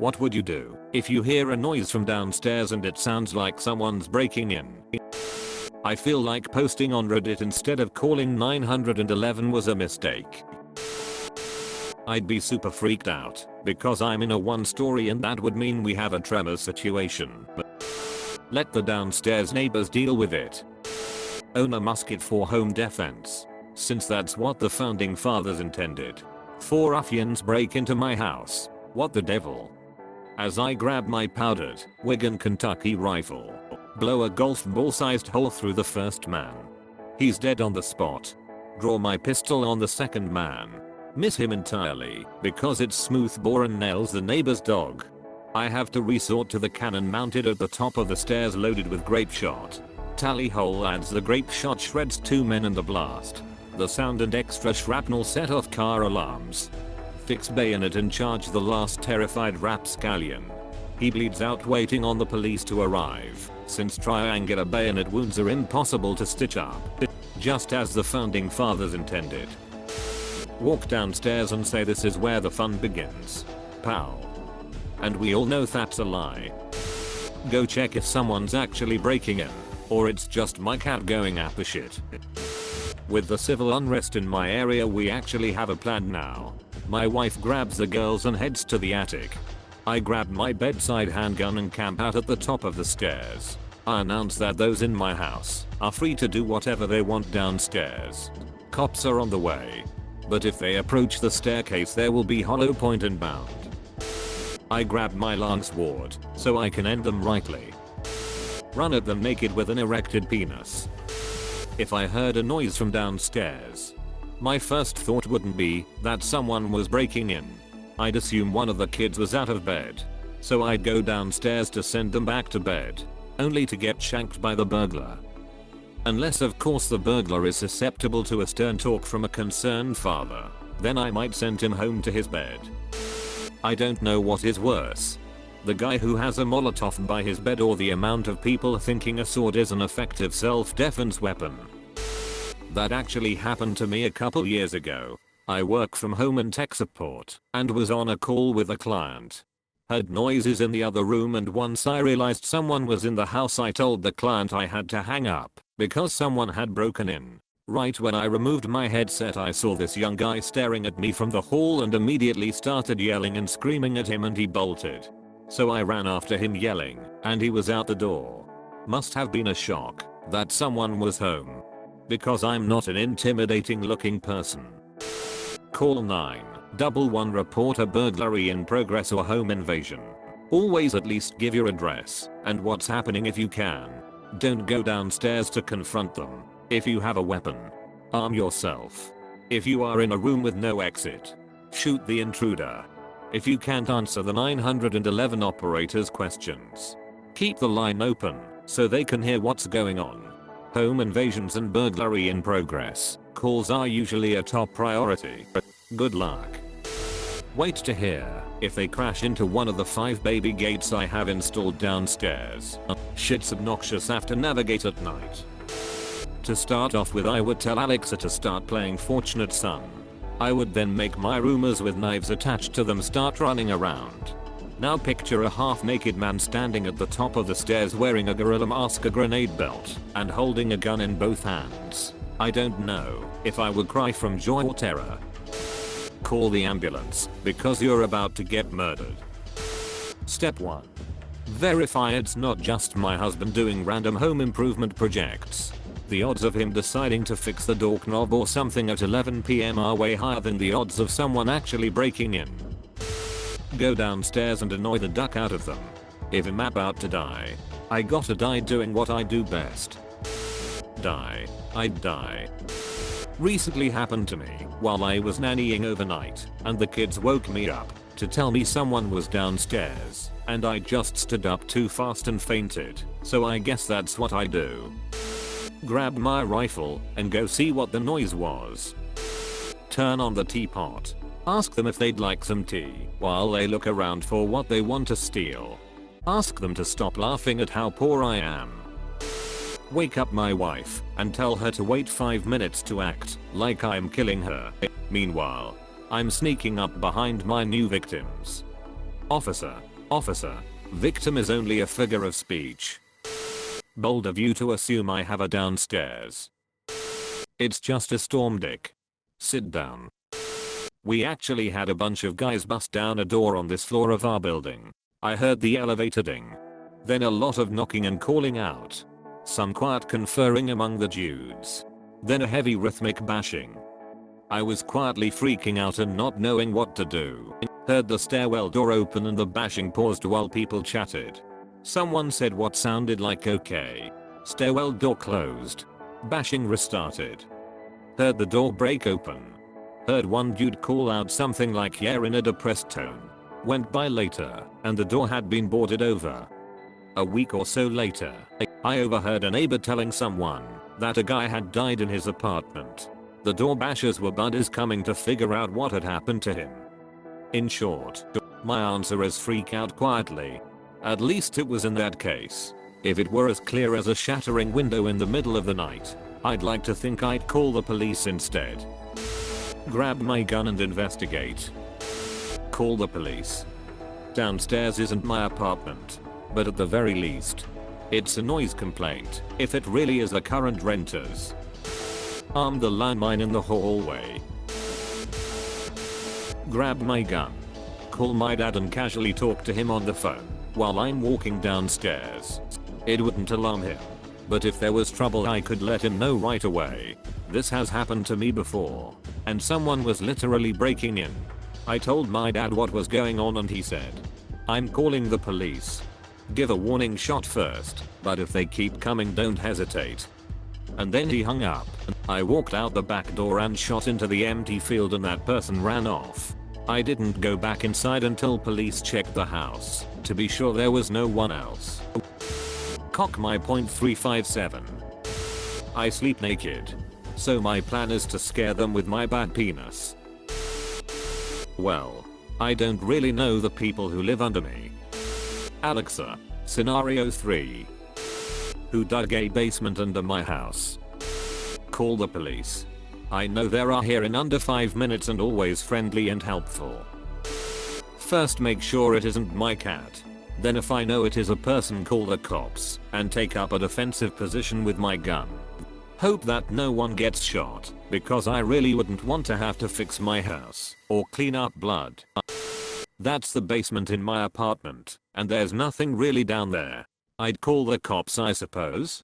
What would you do if you hear a noise from downstairs and it sounds like someone's breaking in? I feel like posting on Reddit instead of calling 911 was a mistake. I'd be super freaked out because I'm in a one-story and that would mean we have a tremor situation. Let the downstairs neighbors deal with it. Own a musket for home defense, since that's what the founding fathers intended. 4 ruffians break into my house. What the devil? As I grab my powdered Wigan, Kentucky rifle, blow a golf ball-sized hole through the first man. He's dead on the spot. Draw my pistol on the second man. Miss him entirely because it's smoothbore and nails the neighbor's dog. I have to resort to the cannon mounted at the top of the stairs loaded with grape shot. Tally hole adds the grape shot shreds 2 men in the blast. The sound and extra shrapnel set off car alarms. Fix bayonet and charge the last terrified rapscallion. He bleeds out waiting on the police to arrive, since triangular bayonet wounds are impossible to stitch up. Just as the founding fathers intended. Walk downstairs and say this is where the fun begins. Pow. And we all know that's a lie. Go check if someone's actually breaking in, or it's just my cat going apeshit. With the civil unrest in my area, we actually have a plan now. My wife grabs the girls and heads to the attic. I grab my bedside handgun and camp out at the top of the stairs. I announce that those in my house are free to do whatever they want downstairs. Cops are on the way. But if they approach the staircase, there will be hollow point and bound. I grab my long sword so I can end them rightly. Run at them naked with an erected penis. If I heard a noise from downstairs, my first thought wouldn't be that someone was breaking in. I'd assume one of the kids was out of bed. So I'd go downstairs to send them back to bed, only to get shanked by the burglar. Unless of course the burglar is susceptible to a stern talk from a concerned father, then I might send him home to his bed. I don't know what is worse. The guy who has a Molotov by his bed, or the amount of people thinking a sword is an effective self-defense weapon. That actually happened to me a couple years ago. I work from home in tech support and was on a call with a client. Heard noises in the other room, and once I realized someone was in the house, I told the client I had to hang up because someone had broken in. Right when I removed my headset, I saw this young guy staring at me from the hall and immediately started yelling and screaming at him, and he bolted. So I ran after him yelling, and he was out the door. Must have been a shock that someone was home, because I'm not an intimidating looking person. Call 911, report a burglary in progress or home invasion. Always at least give your address and what's happening if you can. Don't go downstairs to confront them. If you have a weapon, arm yourself. If you are in a room with no exit, shoot the intruder. If you can't answer the 911 operator's questions, keep the line open so they can hear what's going on. Home invasions and burglary in progress calls are usually a top priority. Good luck. Wait to hear if they crash into one of the 5 baby gates I have installed downstairs. Shit's obnoxious, have to navigate at night. To start off with, I would tell Alexa to start playing Fortunate Son. I would then make my roomers with knives attached to them start running around. Now picture a half-naked man standing at the top of the stairs wearing a gorilla mask, a grenade belt, and holding a gun in both hands. I don't know if I would cry from joy or terror. Call the ambulance because you're about to get murdered. Step 1. Verify it's not just my husband doing random home improvement projects. The odds of him deciding to fix the door knob or something at 11 PM are way higher than the odds of someone actually breaking in. Go downstairs and annoy the duck out of them. If I'm about to die, I gotta die doing what I do best. Die. I'd die. Recently happened to me while I was nannying overnight, and the kids woke me up to tell me someone was downstairs, and I just stood up too fast and fainted, so I guess that's what I do. Grab my rifle and go see what the noise was. Turn on the teapot. Ask them if they'd like some tea while they look around for what they want to steal. Ask them to stop laughing at how poor I am. Wake up my wife and tell her to wait 5 minutes to act like I'm killing her. Meanwhile, I'm sneaking up behind my new victims. Officer, officer, victim is only a figure of speech. Bold of you to assume I have a downstairs. It's just a storm, Dick. Sit down. We actually had a bunch of guys bust down a door on this floor of our building. I heard the elevator ding. Then a lot of knocking and calling out. Some quiet conferring among the dudes. Then a heavy rhythmic bashing. I was quietly freaking out and not knowing what to do. Heard the stairwell door open and the bashing paused while people chatted. Someone said what sounded like okay. Stairwell door closed. Bashing restarted. Heard the door break open. Heard one dude call out something like yeah in a depressed tone. Went by later and the door had been boarded over. A week or so later, I overheard a neighbor telling someone that a guy had died in his apartment. The door bashers were buddies coming to figure out what had happened to him. In short, my answer is freak out quietly. At least it was in that case. If it were as clear as a shattering window in the middle of the night, I'd like to think I'd call the police instead. Grab my gun and investigate. Call the police. Downstairs isn't my apartment, but at the very least, it's a noise complaint if it really is the current renters. Arm the landmine in the hallway. Grab my gun. Call my dad and casually talk to him on the phone while I'm walking downstairs. It wouldn't alarm him, but if there was trouble I could let him know right away. This has happened to me before, and someone was literally breaking in. I told my dad what was going on and he said, "I'm calling the police. Give a warning shot first, but if they keep coming don't hesitate." And then he hung up. I walked out the back door and shot into the empty field and that person ran off. I didn't go back inside until police checked the house to be sure there was no one else. Cock my .357. I sleep naked, so my plan is to scare them with my bad penis. Well, I don't really know the people who live under me. Alexa, scenario 3. Who dug a basement under my house? Call the police. I know they are here in under 5 minutes and always friendly and helpful. First make sure it isn't my cat. Then if I know it is a person, call the cops and take up a defensive position with my gun. Hope that no one gets shot, because I really wouldn't want to have to fix my house or clean up blood. That's the basement in my apartment, and there's nothing really down there. I'd call the cops, I suppose.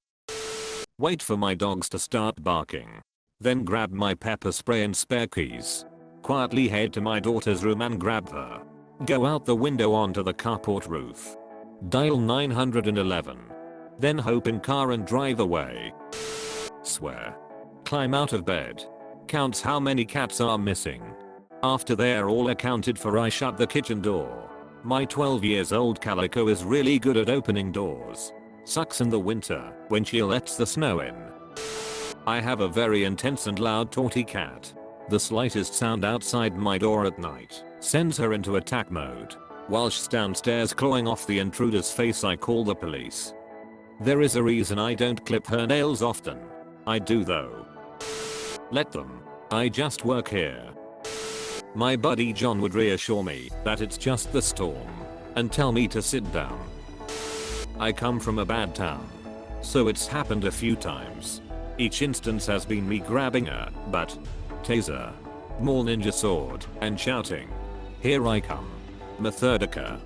Wait for my dogs to start barking. Then grab my pepper spray and spare keys. Quietly head to my daughter's room and grab her. Go out the window onto the carport roof. Dial 911. Then hop in car and drive away. Swear. Climb out of bed. Counts how many cats are missing. After they're all accounted for, I shut the kitchen door. My 12 years old Calico is really good at opening doors. Sucks in the winter when she lets the snow in. I have a very intense and loud tortie cat. The slightest sound outside my door at night sends her into attack mode. While she's downstairs clawing off the intruder's face, I call the police. There is a reason I don't clip her nails often. I do though. Let them. I just work here. My buddy John would reassure me that it's just the storm and tell me to sit down. I come from a bad town, so it's happened a few times. Each instance has been me grabbing a butt, taser, more ninja sword, and shouting, "Here I come, Methodica."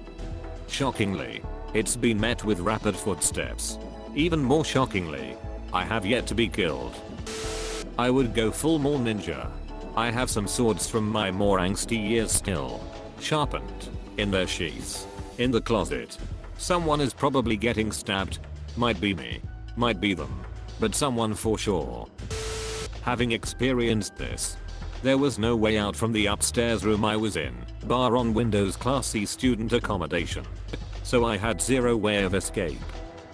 Shockingly, it's been met with rapid footsteps. Even more shockingly, I have yet to be killed. I would go full more ninja. I have some swords from my more angsty years still, sharpened, in their sheaths, in the closet. Someone is probably getting stabbed. Might be me, might be them, but someone for sure. Having experienced this, there was no way out from the upstairs room I was in, bar on Windows Class C student accommodation. So I had zero way of escape.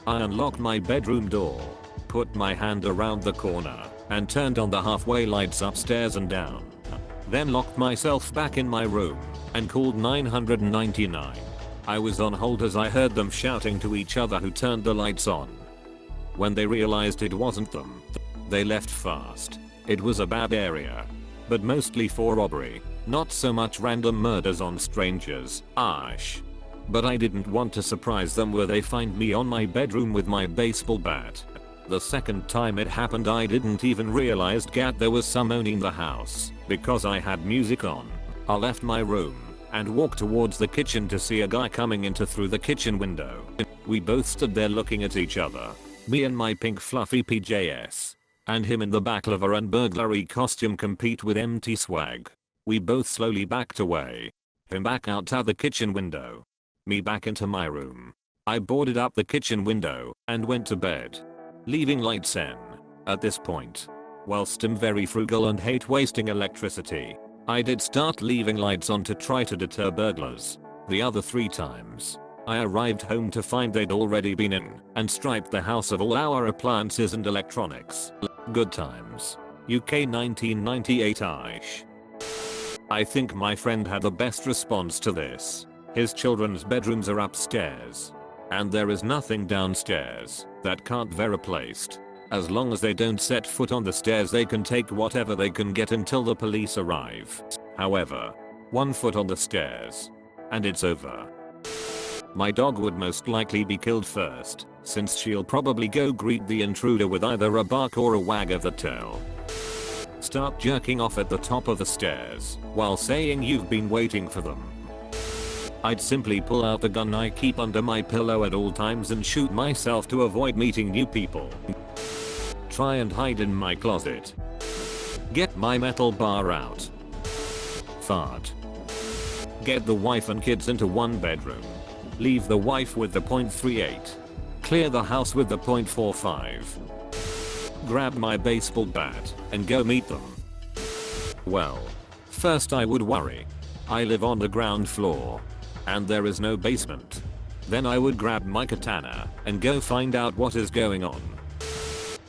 I unlocked my bedroom door, put my hand around the corner, and turned on the halfway lights upstairs and down. Then locked myself back in my room and called 999. I was on hold as I heard them shouting to each other who turned the lights on. When they realized it wasn't them, they left fast. It was a bad area, but mostly for robbery, not so much random murders on strangers. Ash. But I didn't want to surprise them where they find me on my bedroom with my baseball bat. The second time it happened I didn't even realize there was someone in the house because I had music on. I left my room and walked towards the kitchen to see a guy coming into through the kitchen window. We both stood there looking at each other. Me in my pink fluffy PJs. And him in the baklava and burglary costume compete with empty swag. We both slowly backed away. Him back out the kitchen window. Me back into my room. I boarded up the kitchen window and went to bed. Leaving lights in. At this point, whilst I'm very frugal and hate wasting electricity, I did start leaving lights on to try to deter burglars. The other 3 times, I arrived home to find they'd already been in and striped the house of all our appliances and electronics. Good times. UK 1998-ish. I think my friend had the best response to this. His children's bedrooms are upstairs. And there is nothing downstairs that can't be replaced. As long as they don't set foot on the stairs they can take whatever they can get until the police arrive. However, 1 foot on the stairs, and it's over. My dog would most likely be killed first, since she'll probably go greet the intruder with either a bark or a wag of the tail. Start jerking off at the top of the stairs while saying you've been waiting for them. I'd simply pull out the gun I keep under my pillow at all times and shoot myself to avoid meeting new people. Try and hide in my closet. Get my metal bar out. Fart. Get the wife and kids into one bedroom. Leave the wife with the .38. Clear the house with the .45. Grab my baseball bat and go meet them. Well, first I would worry. I live on the ground floor. And there is no basement. Then I would grab my katana and go find out what is going on.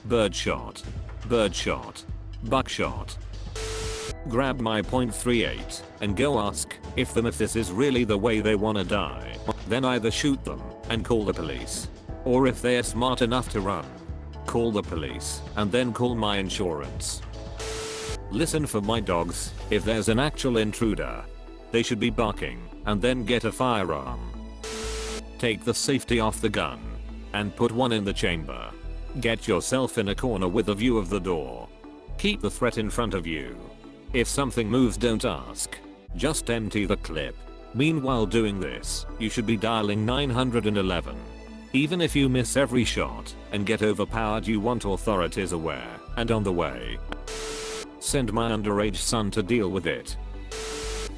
Birdshot. Birdshot. Buckshot. Grab my .38 and go ask if this is really the way they wanna die. Then either shoot them and call the police. Or if they are smart enough to run, call the police and then call my insurance. Listen for my dogs. If there's an actual intruder, they should be barking and then get a firearm. Take the safety off the gun and put one in the chamber. Get yourself in a corner with a view of the door. Keep the threat in front of you. If something moves, don't ask. Just empty the clip. Meanwhile doing this, you should be dialing 911. Even if you miss every shot and get overpowered, you want authorities aware and on the way. Send my underage son to deal with it.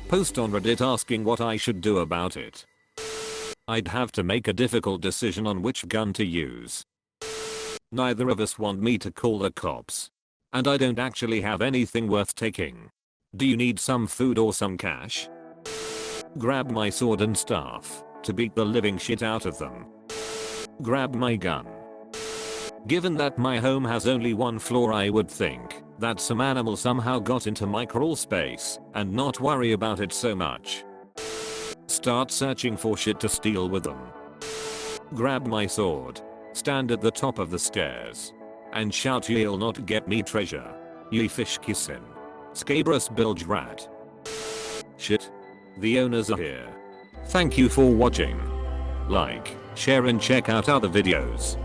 Post on Reddit asking what I should do about it. I'd have to make a difficult decision on which gun to use. Neither of us want me to call the cops. And I don't actually have anything worth taking. Do you need some food or some cash? Grab my sword and staff to beat the living shit out of them. Grab my gun. Given that my home has only 1 floor, I would think that some animal somehow got into my crawl space and not worry about it so much. Start searching for shit to steal with them. Grab my sword. Stand at the top of the stairs. And shout, "You'll not get me treasure. Ye fish kissin'. Scabrous bilge rat." Shit. The owners are here. Thank you for watching. Like, share and check out other videos.